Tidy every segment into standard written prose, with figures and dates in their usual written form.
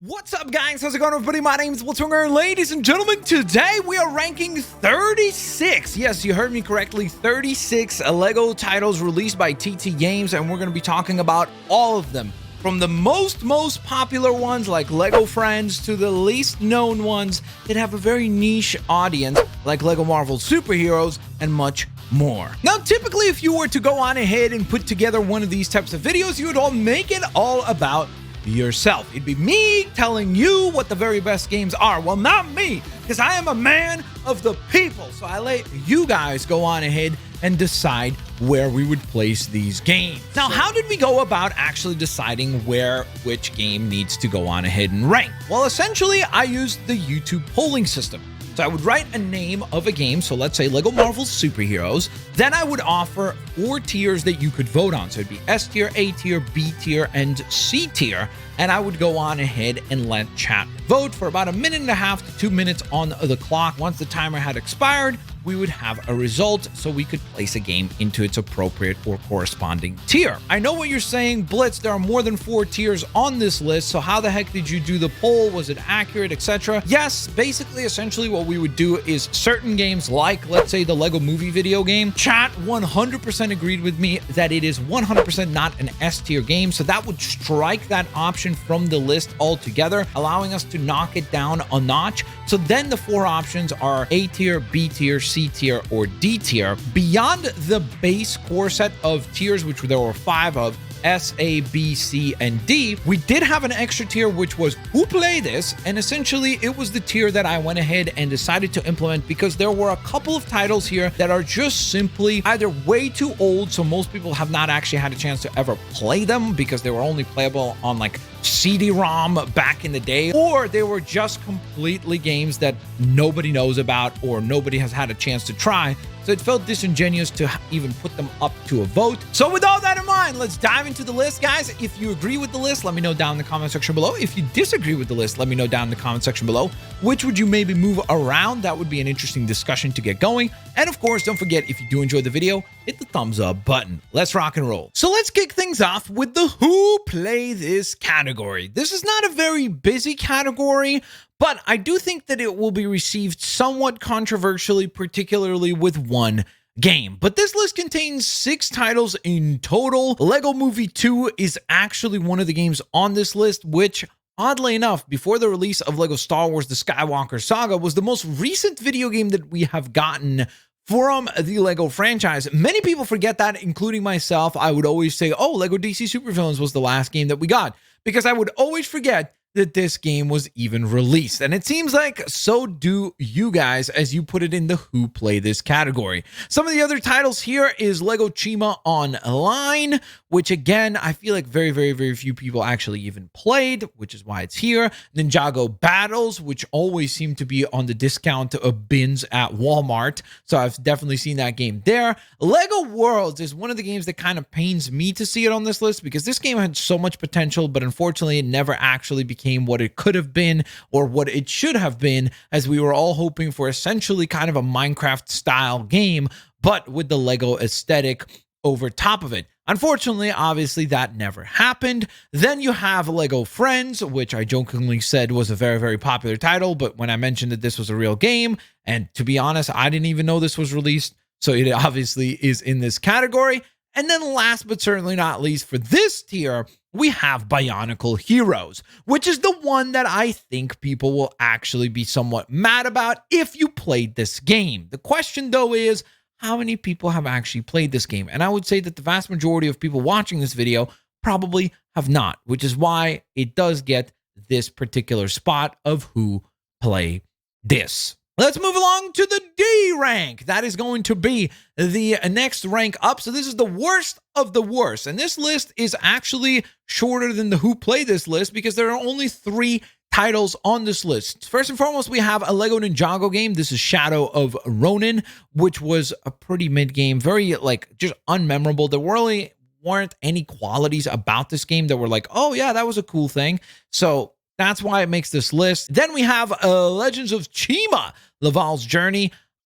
What's up, guys? How's it going, everybody? My name is Blitzwinger, and ladies and gentlemen, today we are ranking 36. Yes, you heard me correctly. 36 LEGO titles released by TT Games, and we're going to be talking about all of them. From the most popular ones like LEGO Friends to the least known ones that have a very niche audience like LEGO Marvel Superheroes and much more. Now, typically, if you were to go on ahead and put together one of these types of videos, you would all make it all about yourself. It'd be me telling you what the very best games are. Well, not me, because I am a man of the people. So I let you guys go on ahead and decide where we would place these games. Now, how did we go about actually deciding where which game needs to go on ahead and rank? Well, essentially, I used the YouTube polling system. So I would write a name of a game, so let's say LEGO Marvel Superheroes. Then I would offer 4 tiers that you could vote on. So it'd be S tier, A tier, B tier, and C tier. And I would go on ahead and let chat vote for about 1.5 to 2 minutes on the clock. Once the timer had expired, we would have a result so we could place a game into its appropriate or corresponding tier. I know what you're saying, Blitz, there are more than 4 tiers on this list, so how the heck did you do the poll? Was it accurate, etc.? Yes, basically, essentially what we would do is certain games like, let's say, the LEGO Movie video game, chat 100% agreed with me that it is 100% not an S tier game, so that would strike that option from the list altogether, allowing us to knock it down a notch. So then the 4 options are A tier, B tier, C tier, or D tier. Beyond the base core set of tiers, which there were 5 of, S, A, B, C, and D, we did have an extra tier, which was Who Play This? And essentially, it was the tier that I went ahead and decided to implement because there were a couple of titles here that are just simply either way too old, so most people have not actually had a chance to ever play them because they were only playable on like CD-ROM back in the day, or they were just completely games that nobody knows about or nobody has had a chance to try. So it felt disingenuous to even put them up to a vote. So with all that in mind, let's dive into the list, guys. If you agree with the list, let me know down in the comment section below. If you disagree with the list, let me know down in the comment section below. Which would you maybe move around? That would be an interesting discussion to get going. And of course, don't forget, if you do enjoy the video, hit the thumbs up button. Let's rock and roll. So let's kick things off with the Who Play This category. This is not a very busy category, but I do think that it will be received somewhat controversially, particularly with one game. But this list contains 6 titles in total. LEGO Movie 2 is actually one of the games on this list, which, oddly enough, before the release of LEGO Star Wars The Skywalker Saga, was the most recent video game that we have gotten from the LEGO franchise. Many people forget that, including myself. I would always say, oh, LEGO DC Supervillains was the last game that we got, because I would always forget that this game was even released. And it seems like so do you guys as you put it in the Who Play This category. Some of the other titles here is LEGO Chima Online, which again, I feel like very few people actually even played, which is why it's here. Ninjago Battles, which always seem to be on the discount bins at Walmart. So I've definitely seen that game there. LEGO Worlds is one of the games that kind of pains me to see it on this list because this game had so much potential, but unfortunately it never actually became what it could have been or what it should have been, as we were all hoping for essentially kind of a Minecraft style game, but with the LEGO aesthetic over top of it. Unfortunately, obviously, that never happened. Then you have LEGO Friends, which I jokingly said was a very popular title, but when I mentioned that this was a real game, and to be honest, I didn't even know this was released, so it obviously is in this category. And then last but certainly not least, for this tier, we have Bionicle Heroes, which is the one that I think people will actually be somewhat mad about if you played this game. The question, though, is how many people have actually played this game? And I would say that the vast majority of people watching this video probably have not, which is why it does get this particular spot of Who Play This. Let's move along to the D rank. That is going to be the next rank up. So this is the worst of the worst. And this list is actually shorter than the Who Play This list because there are only 3 titles on this list. First and foremost, we have a LEGO Ninjago game. This is Shadow of Ronin, which was a pretty mid game, very just unmemorable. There really weren't any qualities about this game that were like, oh yeah, that was a cool thing. So that's why it makes this list. Then we have Legends of Chima, Laval's Journey.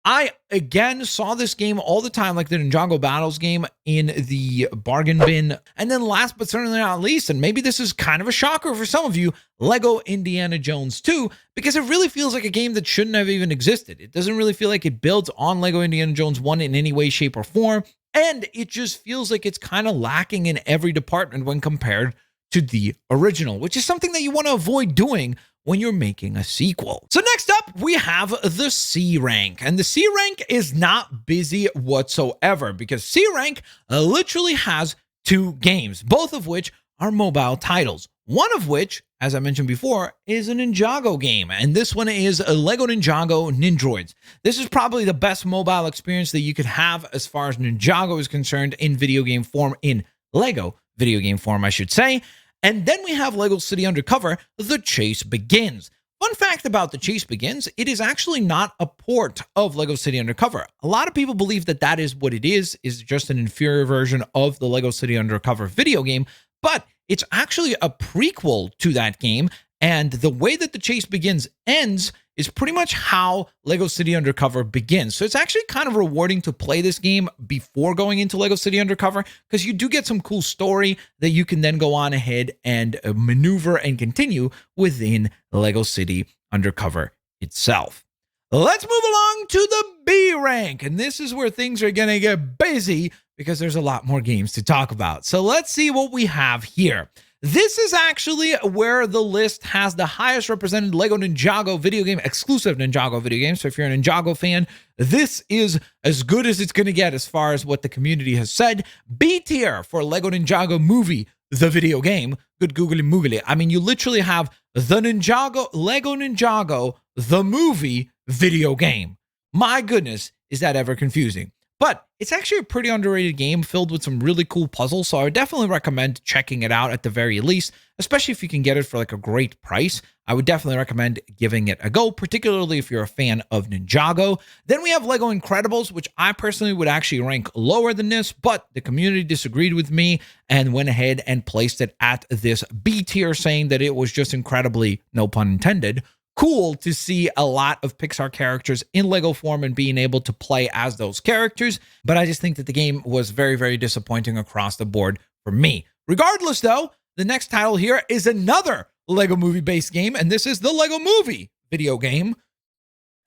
I, again, saw this game all the time, like the Ninjago Battles game in the bargain bin. And then last but certainly not least, and maybe this is kind of a shocker for some of you, Lego Indiana Jones 2, because it really feels like a game that shouldn't have even existed. It doesn't really feel like it builds on Lego Indiana Jones 1 in any way, shape, or form. And it just feels like it's kind of lacking in every department when compared to the original, which is something that you want to avoid doing when you're making a sequel. So next up, we have the C rank. And the C rank is not busy whatsoever because C rank literally has 2 games, both of which are mobile titles. One of which, as I mentioned before, is a Ninjago game. And this one is a Lego Ninjago Nindroids. This is probably the best mobile experience that you could have as far as Ninjago is concerned in video game form, in Lego video game form, I should say. And then we have Lego City Undercover, The Chase Begins. Fun fact about The Chase Begins, it is actually not a port of Lego City Undercover. A lot of people believe that that is what it is just an inferior version of the Lego City Undercover video game, but it's actually a prequel to that game, and the way that The Chase Begins ends is pretty much how Lego City Undercover begins. So it's actually kind of rewarding to play this game before going into Lego City Undercover because you do get some cool story that you can then go on ahead and maneuver and continue within Lego City Undercover itself. Let's move along to the B rank, and this is where things are going to get busy because there's a lot more games to talk about. So let's see what we have here. This is actually where the list has the highest represented Lego Ninjago video game, exclusive Ninjago video game. So if you're a Ninjago fan, this is as good as it's going to get as far as what the community has said. B tier for Lego Ninjago Movie, the video game. Good googly moogly. I mean, you literally have the Ninjago, Lego Ninjago, the movie video game. My goodness, is that ever confusing? But it's actually a pretty underrated game filled with some really cool puzzles, so I would definitely recommend checking it out at the very least, especially if you can get it for like a great price. I would definitely recommend giving it a go, particularly if you're a fan of Ninjago. Then we have Lego Incredibles, which I personally would actually rank lower than this, but the community disagreed with me and went ahead and placed it at this B tier, saying that it was just incredibly, no pun intended, cool to see a lot of Pixar characters in Lego form and being able to play as those characters. But I just think that the game was very, very disappointing across the board for me. Regardless, though, the next title here is another Lego movie-based game, and this is the Lego Movie video game.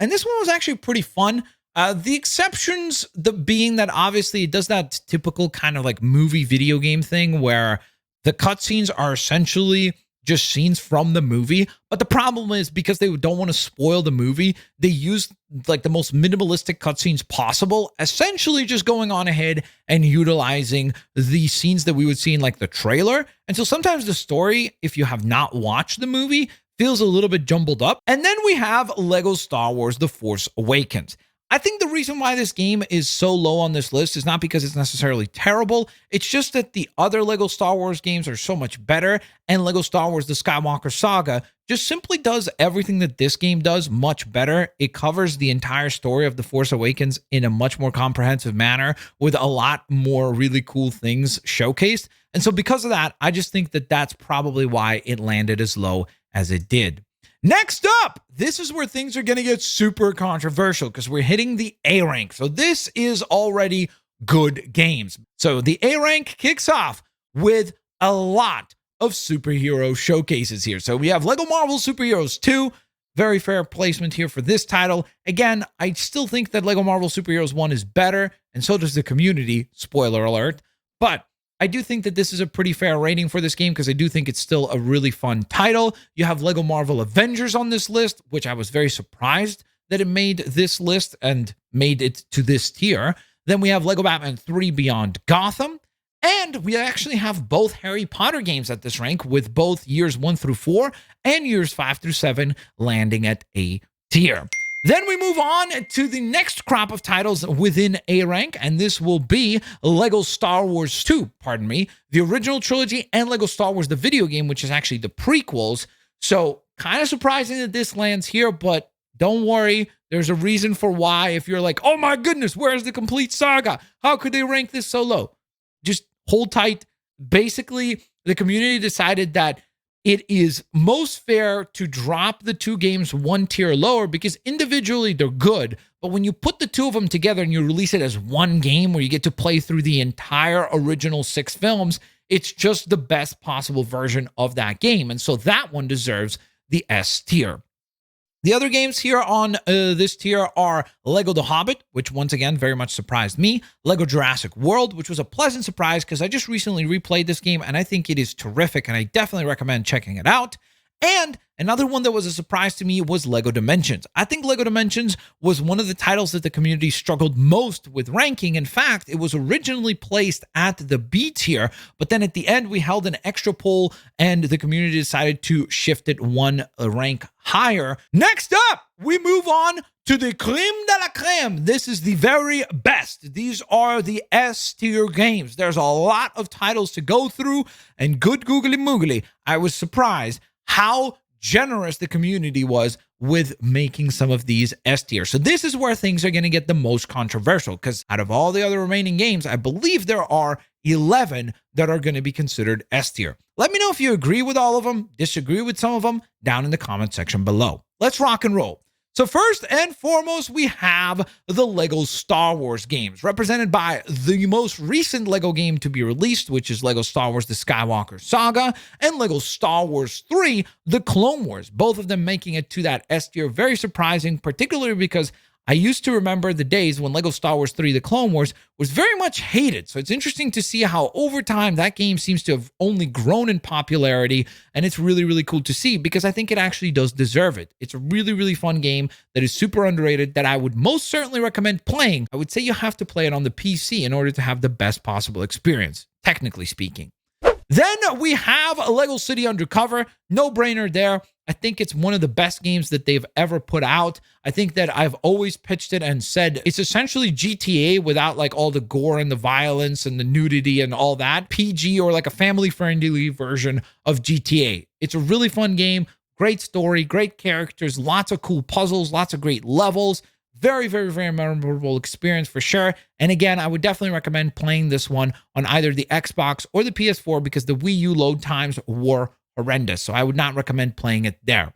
And this one was actually pretty fun. The exceptions being that obviously it does that typical kind of like movie video game thing where the cutscenes are essentially just scenes from the movie. But the problem is because they don't want to spoil the movie, they use like the most minimalistic cutscenes possible, essentially just going on ahead and utilizing the scenes that we would see in like the trailer. And so sometimes the story, if you have not watched the movie, feels a little bit jumbled up. And then we have Lego Star Wars The Force Awakens. I think the reason why this game is so low on this list is not because it's necessarily terrible. It's just that the other Lego Star Wars games are so much better, and Lego Star Wars The Skywalker Saga just simply does everything that this game does much better. It covers the entire story of The Force Awakens in a much more comprehensive manner with a lot more really cool things showcased. And so because of that, I just think that that's probably why it landed as low as it did. Next up, this is where things are going to get super controversial because we're hitting the A rank. So this is already good games. So the A rank kicks off with a lot of superhero showcases here. So we have Lego Marvel Superheroes 2. Very fair placement here for this title. Again, I still think that Lego Marvel Superheroes 1 is better, and so does the community, spoiler alert. But I do think that this is a pretty fair rating for this game because I do think it's still a really fun title. You have Lego Marvel Avengers on this list, which I was very surprised that it made this list and made it to this tier. Then we have Lego Batman 3 Beyond Gotham. And we actually have both Harry Potter games at this rank, with both years 1 through 4 and years 5 through 7 landing at A tier. Then we move on to the next crop of titles within A rank, and this will be Lego Star Wars 2, the original trilogy, and Lego Star Wars the video game, which is actually the prequels. So kind of surprising that this lands here, but don't worry, there's a reason for why. If you're like, oh my goodness, where's the complete saga? How could they rank this so low? Just hold tight. Basically, the community decided that it is most fair to drop the two games one tier lower because individually they're good. But when you put the two of them together and you release it as one game where you get to play through the entire original 6 films, it's just the best possible version of that game. And so that one deserves the S tier. The other games here on this tier are Lego The Hobbit, which once again very much surprised me. Lego Jurassic World, which was a pleasant surprise because I just recently replayed this game and I think it is terrific and I definitely recommend checking it out. And another one that was a surprise to me was Lego Dimensions. I think Lego Dimensions was one of the titles that the community struggled most with ranking. In fact, it was originally placed at the B tier, but then at the end we held an extra poll and the community decided to shift it one rank higher. Next up, we move on to the creme de la creme. This is the very best. These are the S tier games. There's a lot of titles to go through, and good googly moogly, I was surprised how generous the community was with making some of these S tier. So this is where things are going to get the most controversial because out of all the other remaining games, I believe there are 11 that are going to be considered S tier. Let me know if you agree with all of them, disagree with some of them down in the comment section below. Let's rock and roll. So first and foremost, we have the Lego Star Wars games, represented by the most recent Lego game to be released, which is Lego Star Wars The Skywalker Saga, and Lego Star Wars 3 The Clone Wars, both of them making it to that S tier. Very surprising, particularly because I used to remember the days when Lego Star Wars 3 The Clone Wars was very much hated. So it's interesting to see how over time that game seems to have only grown in popularity. And it's really, really cool to see because I think it actually does deserve it. It's a really, really fun game that is super underrated that I would most certainly recommend playing. I would say you have to play it on the PC in order to have the best possible experience, technically speaking. Then we have Lego City Undercover. No brainer there. I think it's one of the best games that they've ever put out. I think that I've always pitched it and said it's essentially GTA without like all the gore and the violence and the nudity and all that. PG, or like a family-friendly version of GTA. It's a really fun game. Great story, great characters, lots of cool puzzles, lots of great levels. Very, very, very memorable experience for sure. And again, I would definitely recommend playing this one on either the Xbox or the PS4 because the Wii U load times were horrendous. So I would not recommend playing it there.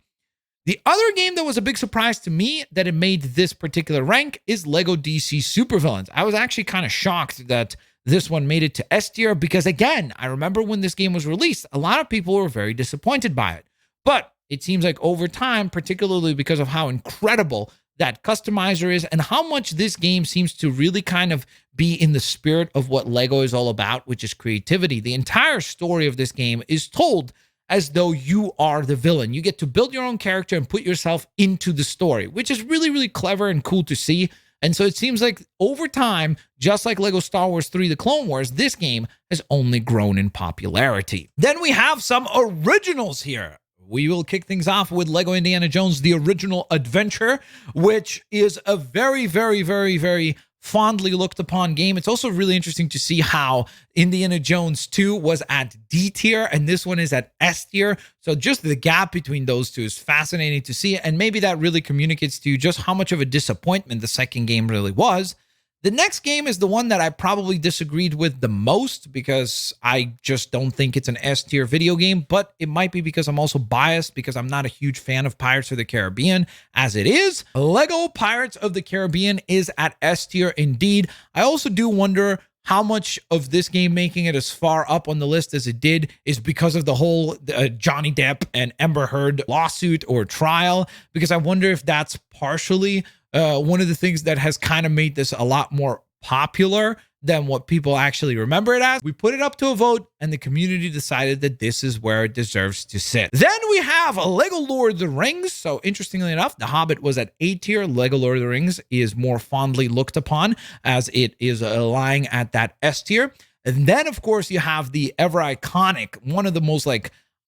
The other game that was a big surprise to me that it made this particular rank is Lego DC Supervillains. I was actually kind of shocked that this one made it to S tier because, again, I remember when this game was released, a lot of people were very disappointed by it. But it seems like over time, particularly because of how incredible that customizer is and how much this game seems to really kind of be in the spirit of what Lego is all about, which is creativity. The entire story of this game is told as though you are the villain. You get to build your own character and put yourself into the story, which is really, really clever and cool to see. And so it seems like over time, just like Lego Star Wars 3 The Clone Wars, this game has only grown in popularity. Then we have some originals here. We will kick things off with Lego Indiana Jones, The Original Adventure, which is a very, very, very, very fondly looked upon game. It's also really interesting to see how Indiana Jones 2 was at D tier and this one is at S tier. So just the gap between those two is fascinating to see. And maybe that really communicates to you just how much of a disappointment the second game really was. The next game is the one that I probably disagreed with the most because I just don't think it's an S tier video game, but it might be because I'm also biased because I'm not a huge fan of Pirates of the Caribbean as it is. Lego Pirates of the Caribbean is at S tier indeed. I also do wonder how much of this game making it as far up on the list as it did is because of the whole Johnny Depp and Amber Heard lawsuit or trial, because I wonder if that's partially one of the things that has kind of made this a lot more popular than what people actually remember it as. We put it up to a vote and the community decided that this is where it deserves to sit. Then we have Lego Lord of the Rings. So interestingly enough, The Hobbit was at A tier. Lego Lord of the Rings is more fondly looked upon as it is lying at that S tier. And then of course you have the ever iconic, one of the most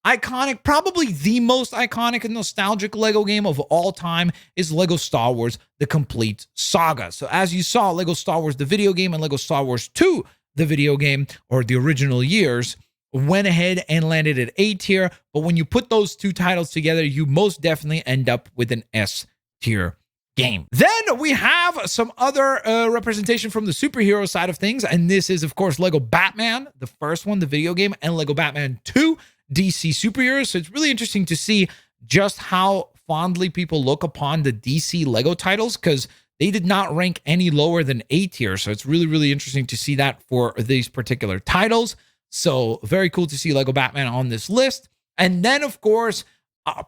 iconic, probably the most iconic and nostalgic Lego game of all time is Lego Star Wars The Complete Saga. So as you saw, Lego Star Wars the video game and Lego Star Wars 2 the video game, or the original years, went ahead and landed at A tier. But when you put those two titles together, you most definitely end up with an S tier game. Then we have some other representation from the superhero side of things, and this is of course Lego Batman, the first one, the video game, and Lego Batman 2. DC superheroes. So it's really interesting to see just how fondly people look upon the DC Lego titles, because they did not rank any lower than A tier. So it's really, really interesting to see that for these particular titles. So very cool to see Lego Batman on this list. And then, of course,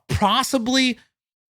possibly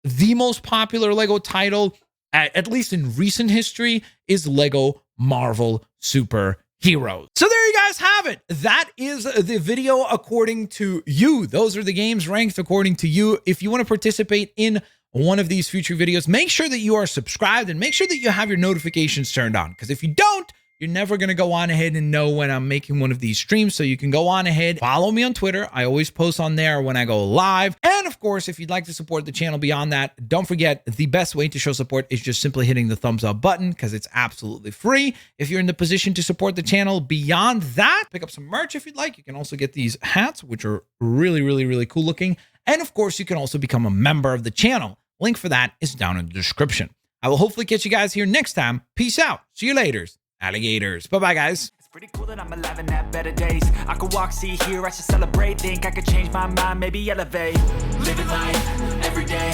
the most popular Lego title, at least in recent history, is Lego Marvel Super Heroes. So there you guys have it. That is the video according to you. Those are the games ranked according to you. If you want to participate in one of these future videos, make sure that you are subscribed and make sure that you have your notifications turned on, because if you don't, you're never going to go on ahead and know when I'm making one of these streams. So you can go on ahead, follow me on Twitter. I always post on there when I go live. And of course, if you'd like to support the channel beyond that, don't forget the best way to show support is just simply hitting the thumbs up button, because it's absolutely free. If you're in the position to support the channel beyond that, pick up some merch if you'd like. You can also get these hats, which are really, really, really cool looking. And of course, you can also become a member of the channel. Link for that is down in the description. I will hopefully catch you guys here next time. Peace out. See you later, alligators. Bye-bye, guys. It's pretty cool that I'm alive and have better days. I could walk, see, hear, I should celebrate. Think I could change my mind, maybe elevate. Living life, every day,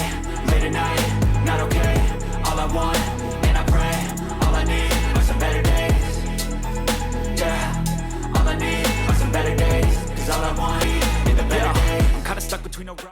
late at night, not okay. All I want, and I pray, all I need are some better days. Yeah, all I need are some better days. Cause all I want is the better days. I'm kinda stuck between a rock.